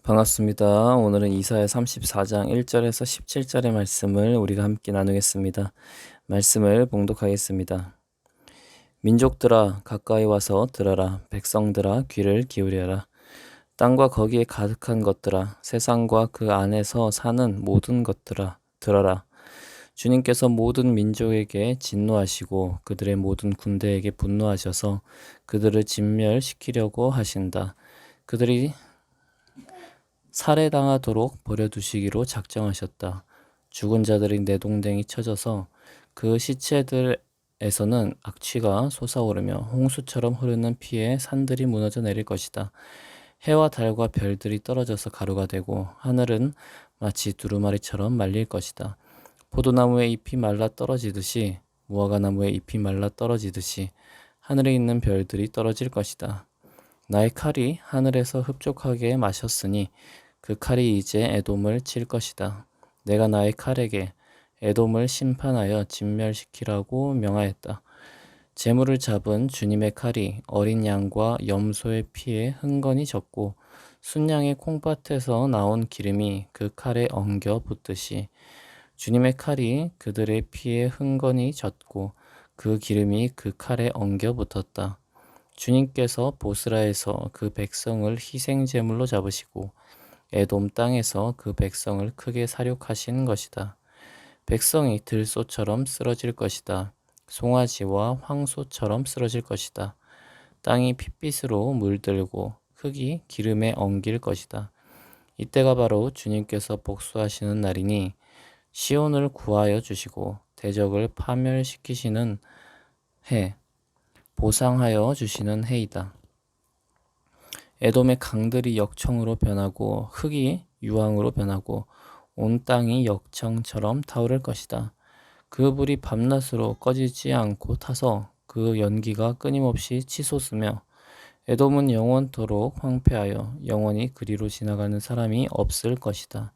반갑습니다. 오늘은 이사야 34장 1절에서 17절의 말씀을 우리가 함께 나누겠습니다. 말씀을 봉독하겠습니다. 민족들아 가까이 와서 들어라. 백성들아 귀를 기울여라. 땅과 거기에 가득한 것들아, 세상과 그 안에서 사는 모든 것들아, 들어라. 주님께서 모든 민족에게 진노하시고 그들의 모든 군대에게 분노하셔서 그들을 진멸시키려고 하신다. 그들이 살해당하도록 버려두시기로 작정하셨다. 죽은 자들이 내동댕이 쳐져서 그 시체들에서는 악취가 솟아오르며 홍수처럼 흐르는 피에 산들이 무너져 내릴 것이다. 해와 달과 별들이 떨어져서 가루가 되고 하늘은 마치 두루마리처럼 말릴 것이다. 포도나무의 잎이 말라 떨어지듯이 무화과나무의 잎이 말라 떨어지듯이 하늘에 있는 별들이 떨어질 것이다. 나의 칼이 하늘에서 흡족하게 마셨으니 그 칼이 이제 에돔을 칠 것이다. 내가 나의 칼에게 에돔을 심판하여 진멸시키라고 명하였다. 재물을 잡은 주님의 칼이 어린 양과 염소의 피에 흥건히 젖고 순양의 콩밭에서 나온 기름이 그 칼에 엉겨 붙듯이 주님의 칼이 그들의 피에 흥건히 젖고 그 기름이 그 칼에 엉겨 붙었다. 주님께서 보스라에서 그 백성을 희생제물로 잡으시고 에돔 땅에서 그 백성을 크게 살육하신 것이다. 백성이 들소처럼 쓰러질 것이다. 송아지와 황소처럼 쓰러질 것이다. 땅이 핏빛으로 물들고 흙이 기름에 엉길 것이다. 이때가 바로 주님께서 복수하시는 날이니 시온을 구하여 주시고 대적을 파멸시키시는 해, 보상하여 주시는 해이다. 에돔의 강들이 역청으로 변하고 흙이 유황으로 변하고 온 땅이 역청처럼 타오를 것이다. 그 불이 밤낮으로 꺼지지 않고 타서 그 연기가 끊임없이 치솟으며 에돔은 영원토록 황폐하여 영원히 그리로 지나가는 사람이 없을 것이다.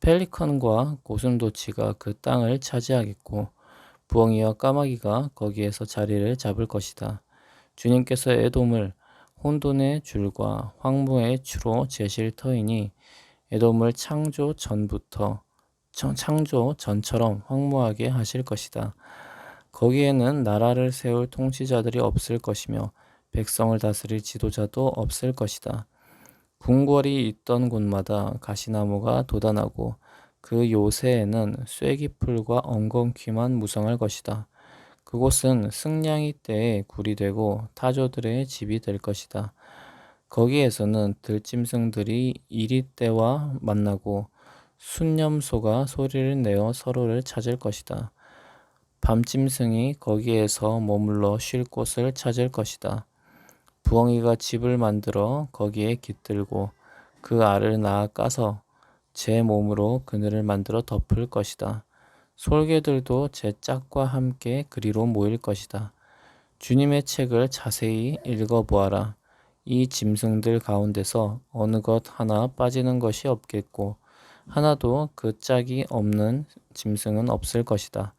펠리컨과 고슴도치가 그 땅을 차지하겠고 부엉이와 까마귀가 거기에서 자리를 잡을 것이다. 주님께서 에돔을 혼돈의 줄과 황무의 추로 제실 터이니 에돔을 창조 전처럼 황무하게 하실 것이다. 거기에는 나라를 세울 통치자들이 없을 것이며 백성을 다스릴 지도자도 없을 것이다. 궁궐이 있던 곳마다 가시나무가 돋아나고 그 요새에는 쐐기풀과 엉겅퀴만 무성할 것이다. 그곳은 승냥이 떼의 굴이 되고 타조들의 집이 될 것이다. 거기에서는 들짐승들이 이리떼와 만나고 순념소가 소리를 내어 서로를 찾을 것이다. 밤짐승이 거기에서 머물러 쉴 곳을 찾을 것이다. 부엉이가 집을 만들어 거기에 깃들고 그 알을 낳아 까서 제 몸으로 그늘을 만들어 덮을 것이다. 솔개들도 제 짝과 함께 그리로 모일 것이다. 주님의 책을 자세히 읽어보아라. 이 짐승들 가운데서 어느 것 하나 빠지는 것이 없겠고 하나도 그 짝이 없는 짐승은 없을 것이다.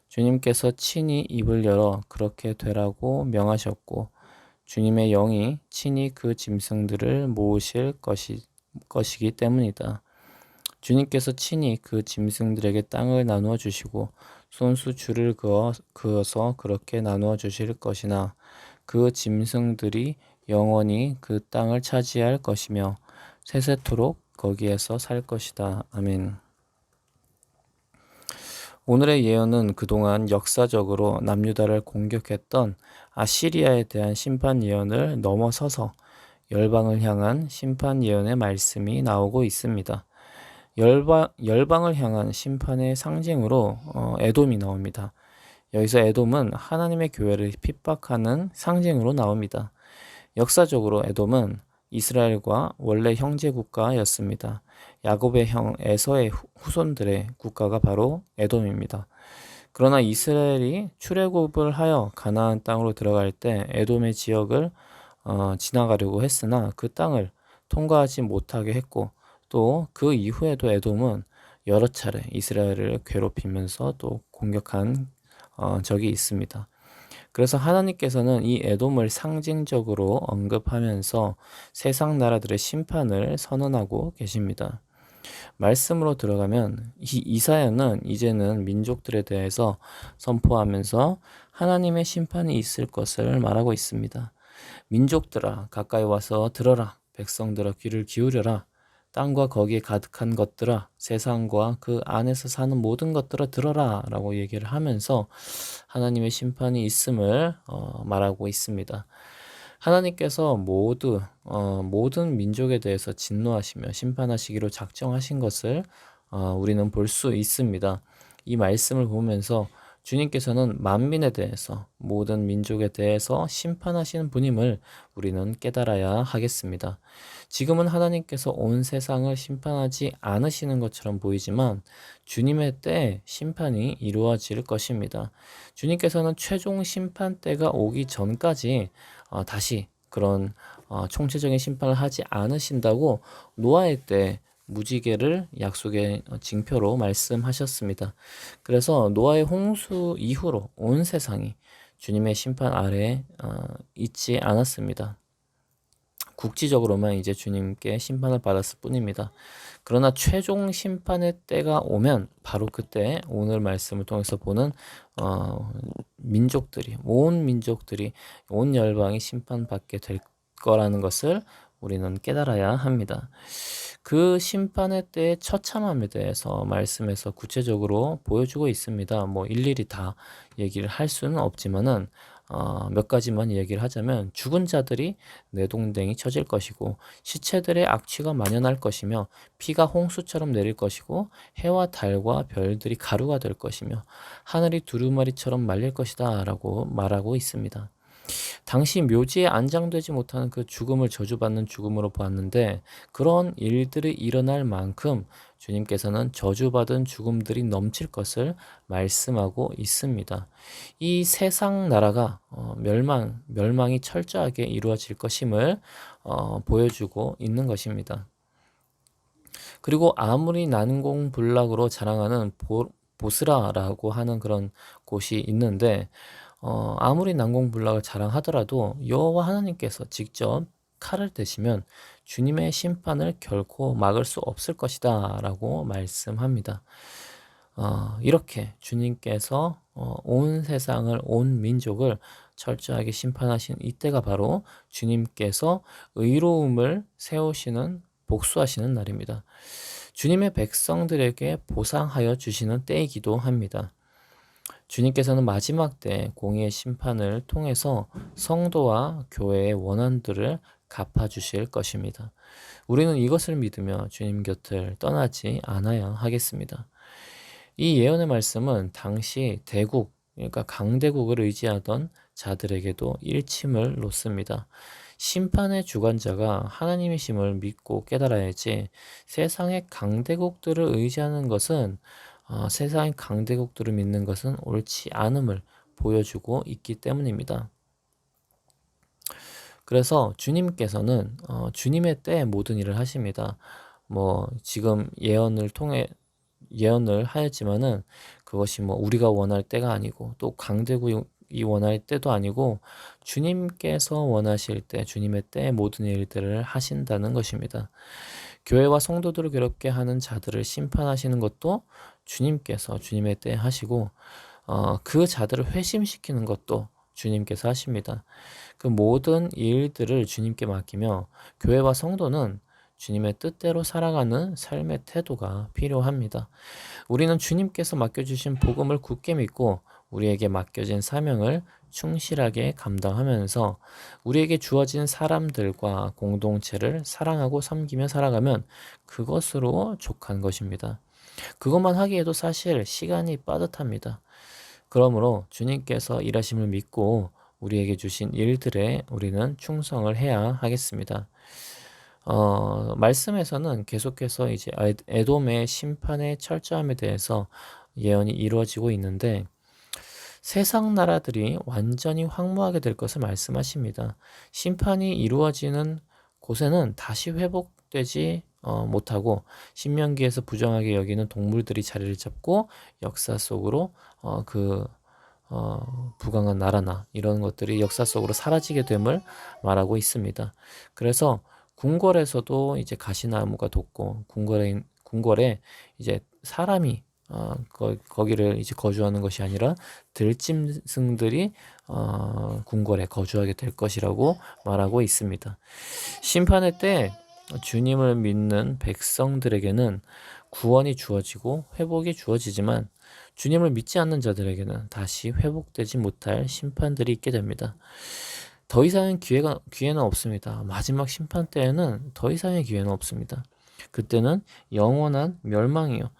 주님께서 친히 입을 열어 그렇게 되라고 명하셨고 주님의 영이 친히 그 짐승들을 모으실 것이기 때문이다. 주님께서 친히 그 짐승들에게 땅을 나누어 주시고 손수 줄을 그어서 그렇게 나누어 주실 것이나 그 짐승들이 영원히 그 땅을 차지할 것이며 세세토록 거기에서 살 것이다. 아멘. 오늘의 예언은 그동안 역사적으로 남유다를 공격했던 아시리아에 대한 심판 예언을 넘어서서 열방을 향한 심판 예언의 말씀이 나오고 있습니다. 열방을 향한 심판의 상징으로 에돔이 나옵니다. 여기서 에돔은 하나님의 교회를 핍박하는 상징으로 나옵니다. 역사적으로 에돔은 이스라엘과 원래 형제 국가였습니다. 야곱의 형 에서의 후손들의 국가가 바로 에돔입니다. 그러나 이스라엘이 출애굽을 하여 가나안 땅으로 들어갈 때 에돔의 지역을 지나가려고 했으나 그 땅을 통과하지 못하게 했고 또 그 이후에도 에돔은 여러 차례 이스라엘을 괴롭히면서 또 공격한 적이 있습니다. 그래서 하나님께서는 이 에돔을 상징적으로 언급하면서 세상 나라들의 심판을 선언하고 계십니다. 말씀으로 들어가면 이 이사야는 이제는 민족들에 대해서 선포하면서 하나님의 심판이 있을 것을 말하고 있습니다. 민족들아 가까이 와서 들어라. 백성들아 귀를 기울여라. 땅과 거기에 가득한 것들아 세상과 그 안에서 사는 모든 것들아 들어라 라고 얘기를 하면서 하나님의 심판이 있음을 말하고 있습니다. 하나님께서 모든 민족에 대해서 진노하시며 심판하시기로 작정하신 것을 우리는 볼 수 있습니다. 이 말씀을 보면서 주님께서는 만민에 대해서 모든 민족에 대해서 심판하시는 분임을 우리는 깨달아야 하겠습니다. 지금은 하나님께서 온 세상을 심판하지 않으시는 것처럼 보이지만 주님의 때 심판이 이루어질 것입니다. 주님께서는 최종 심판 때가 오기 전까지 다시 그런 총체적인 심판을 하지 않으신다고 노아의 때 무지개를 약속의 징표로 말씀하셨습니다. 그래서 노아의 홍수 이후로 온 세상이 주님의 심판 아래에 있지 않았습니다. 국지적으로만 이제 주님께 심판을 받았을 뿐입니다. 그러나 최종 심판의 때가 오면 바로 그때 오늘 말씀을 통해서 보는 민족들이 온 민족들이 온 열방이 심판받게 될 거라는 것을 우리는 깨달아야 합니다. 그 심판의 때의 처참함에 대해서 말씀에서 구체적으로 보여주고 있습니다. 뭐 일일이 다 얘기를 할 수는 없지만은 몇 가지만 얘기를 하자면 죽은 자들이 내동댕이 쳐질 것이고 시체들의 악취가 만연할 것이며 피가 홍수처럼 내릴 것이고 해와 달과 별들이 가루가 될 것이며 하늘이 두루마리처럼 말릴 것이다 라고 말하고 있습니다. 당시 묘지에 안장되지 못하는 그 죽음을 저주받는 죽음으로 보았는데 그런 일들이 일어날 만큼 주님께서는 저주받은 죽음들이 넘칠 것을 말씀하고 있습니다. 이 세상 나라가 멸망이 철저하게 이루어질 것임을 보여주고 있는 것입니다. 그리고 아무리 난공불락으로 자랑하는 보스라라고 하는 그런 곳이 있는데 아무리 난공불락을 자랑하더라도 여호와 하나님께서 직접 칼을 대시면 주님의 심판을 결코 막을 수 없을 것이다 라고 말씀합니다. 이렇게 주님께서 온 세상을 온 민족을 철저하게 심판하신 이때가 바로 주님께서 의로움을 세우시는 복수하시는 날입니다. 주님의 백성들에게 보상하여 주시는 때이기도 합니다. 주님께서는 마지막 때 공의의 심판을 통해서 성도와 교회의 원한들을 갚아주실 것입니다. 우리는 이것을 믿으며 주님 곁을 떠나지 않아야 하겠습니다. 이 예언의 말씀은 당시 대국, 그러니까 강대국을 의지하던 자들에게도 일침을 놓습니다. 심판의 주관자가 하나님이심을 믿고 깨달아야지 세상의 강대국들을 의지하는 것은 세상의 강대국들을 믿는 것은 옳지 않음을 보여주고 있기 때문입니다. 그래서 주님께서는 주님의 때에 모든 일을 하십니다. 뭐 지금 예언을 하였지만은 그것이 뭐 우리가 원할 때가 아니고 또 강대국이 원할 때도 아니고 주님께서 원하실 때 주님의 때에 모든 일들을 하신다는 것입니다. 교회와 성도들을 괴롭게 하는 자들을 심판하시는 것도 주님께서 주님의 때에 하시고 그 자들을 회심시키는 것도 주님께서 하십니다. 그 모든 일들을 주님께 맡기며 교회와 성도는 주님의 뜻대로 살아가는 삶의 태도가 필요합니다. 우리는 주님께서 맡겨주신 복음을 굳게 믿고 우리에게 맡겨진 사명을 충실하게 감당하면서 우리에게 주어진 사람들과 공동체를 사랑하고 섬기며 살아가면 그것으로 족한 것입니다. 그것만 하기에도 사실 시간이 빠듯합니다. 그러므로 주님께서 일하심을 믿고 우리에게 주신 일들에 우리는 충성을 해야 하겠습니다. 말씀에서는 계속해서 이제 에돔의 심판의 철저함에 대해서 예언이 이루어지고 있는데 세상 나라들이 완전히 황무하게 될 것을 말씀하십니다. 심판이 이루어지는 곳에는 다시 회복되지 못하고 신명기에서 부정하게 여기는 동물들이 자리를 잡고 역사 속으로 그 부강한 나라나 이런 것들이 역사 속으로 사라지게 됨을 말하고 있습니다. 그래서 궁궐에서도 이제 가시나무가 돋고 궁궐에 이제 사람이 거기를 이제 거주하는 것이 아니라 들짐승들이 궁궐에 거주하게 될 것이라고 말하고 있습니다. 심판의 때 주님을 믿는 백성들에게는 구원이 주어지고 회복이 주어지지만 주님을 믿지 않는 자들에게는 다시 회복되지 못할 심판들이 있게 됩니다. 더 이상의 기회는 없습니다. 마지막 심판 때에는 더 이상의 기회는 없습니다. 그때는 영원한 멸망이요,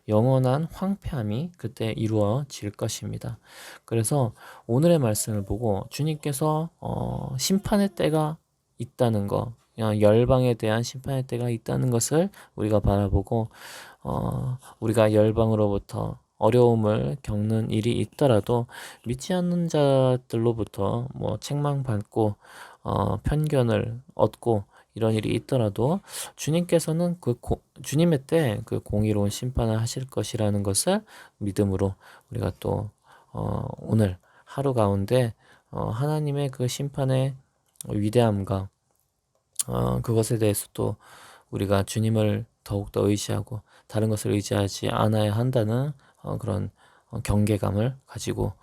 영원한 황폐함이 그때 이루어질 것입니다. 그래서 오늘의 말씀을 보고 주님께서 심판의 때가 있다는 거, 열방에 대한 심판의 때가 있다는 것을 우리가 바라보고 우리가 열방으로부터 어려움을 겪는 일이 있더라도 믿지 않는 자들로부터 뭐 책망받고 편견을 얻고 이런 일이 있더라도 주님께서는 주님의 때 그 공의로운 심판을 하실 것이라는 것을 믿음으로 우리가 또 오늘 하루 가운데 하나님의 그 심판의 위대함과 그것에 대해서 또 우리가 주님을 더욱더 의지하고 다른 것을 의지하지 않아야 한다는 그런 경계감을 가지고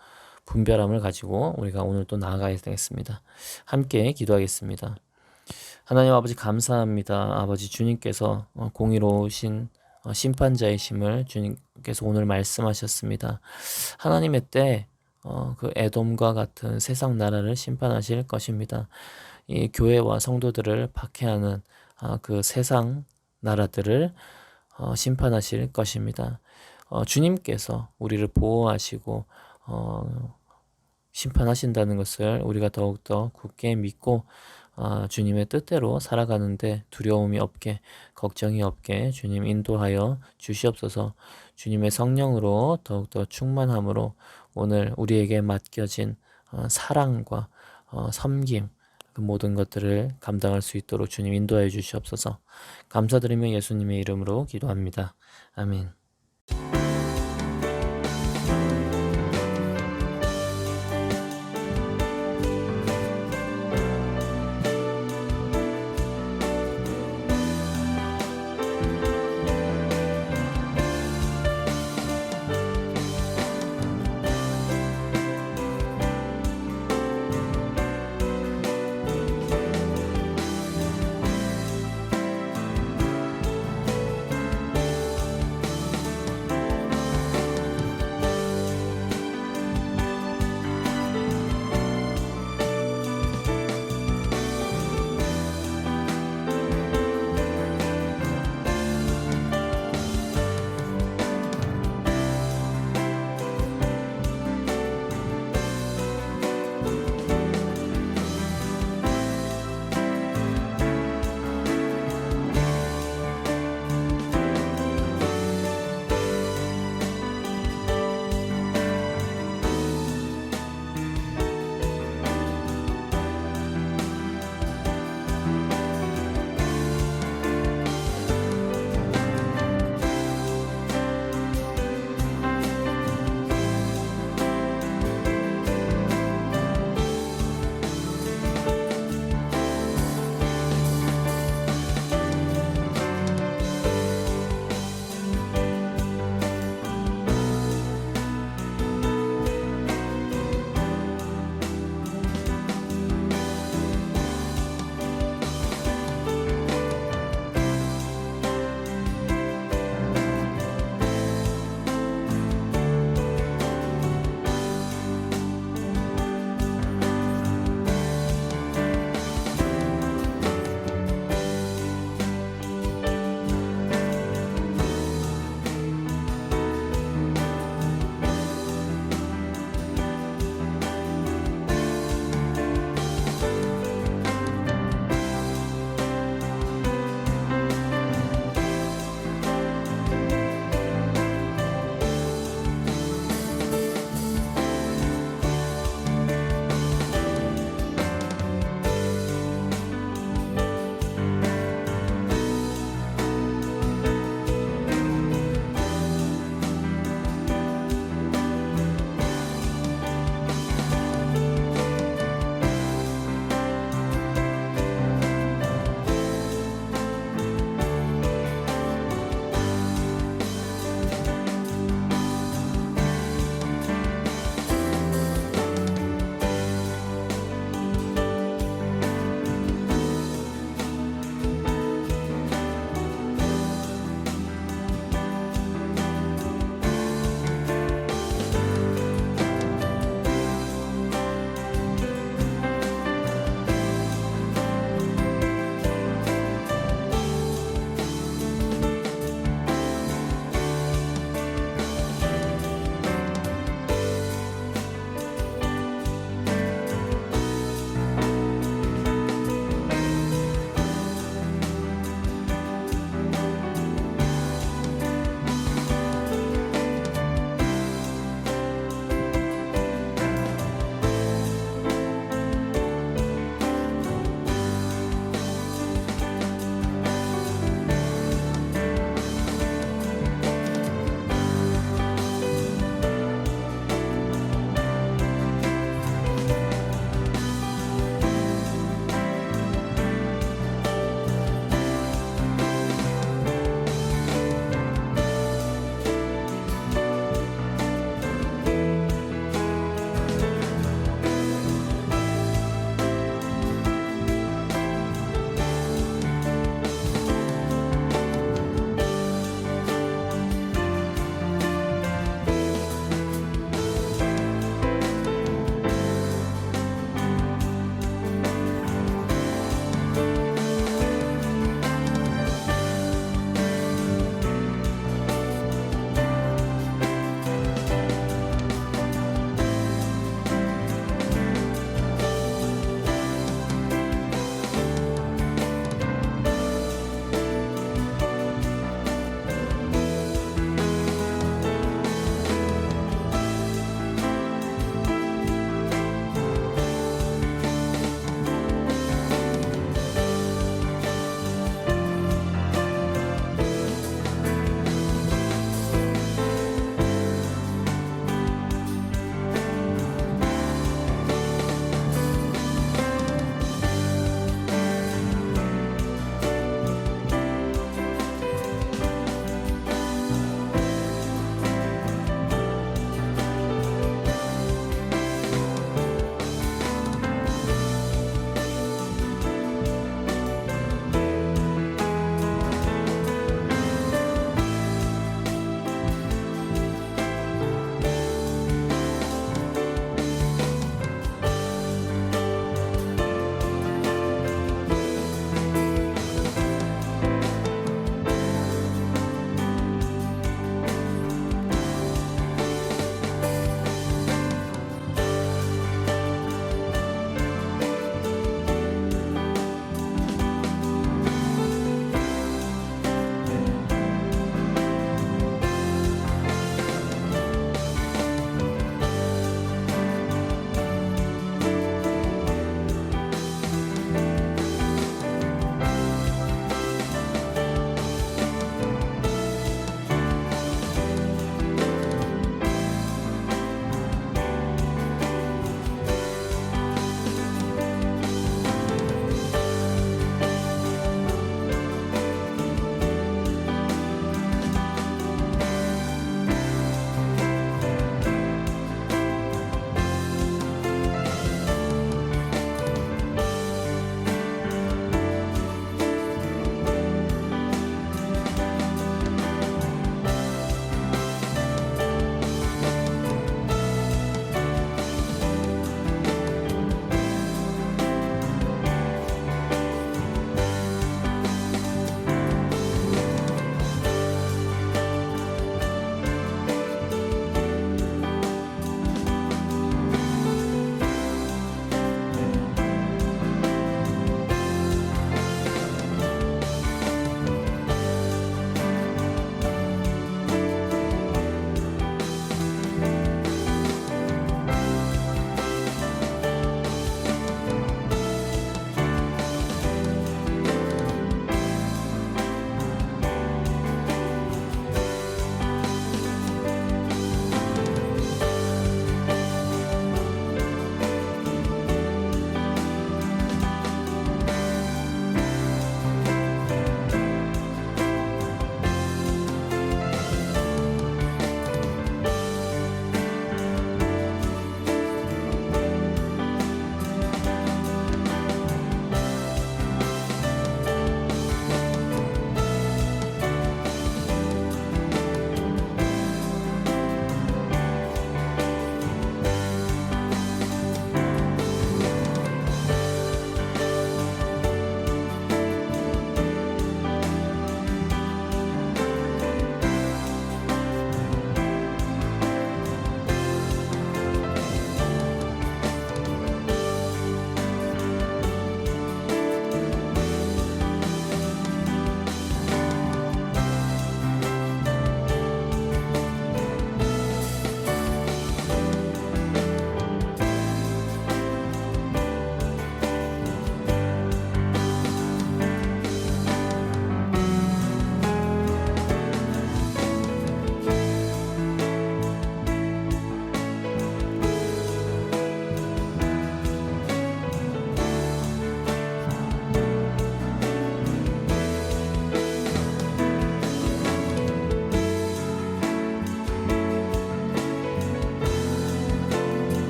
분별함을 가지고 우리가 오늘 또 나아가야 되겠습니다. 함께 기도하겠습니다. 하나님 아버지 감사합니다. 아버지 주님께서 공의로우신 심판자이심을 주님께서 오늘 말씀하셨습니다. 하나님의 때 그 에돔과 같은 세상 나라를 심판하실 것입니다. 이 교회와 성도들을 박해하는 그 세상 나라들을 심판하실 것입니다. 주님께서 우리를 보호하시고 심판하신다는 것을 우리가 더욱더 굳게 믿고 주님의 뜻대로 살아가는데 두려움이 없게, 걱정이 없게 주님 인도하여 주시옵소서. 주님의 성령으로 더욱더 충만함으로 오늘 우리에게 맡겨진 사랑과 섬김, 그 모든 것들을 감당할 수 있도록 주님 인도하여 주시옵소서. 감사드리며 예수님의 이름으로 기도합니다. 아멘.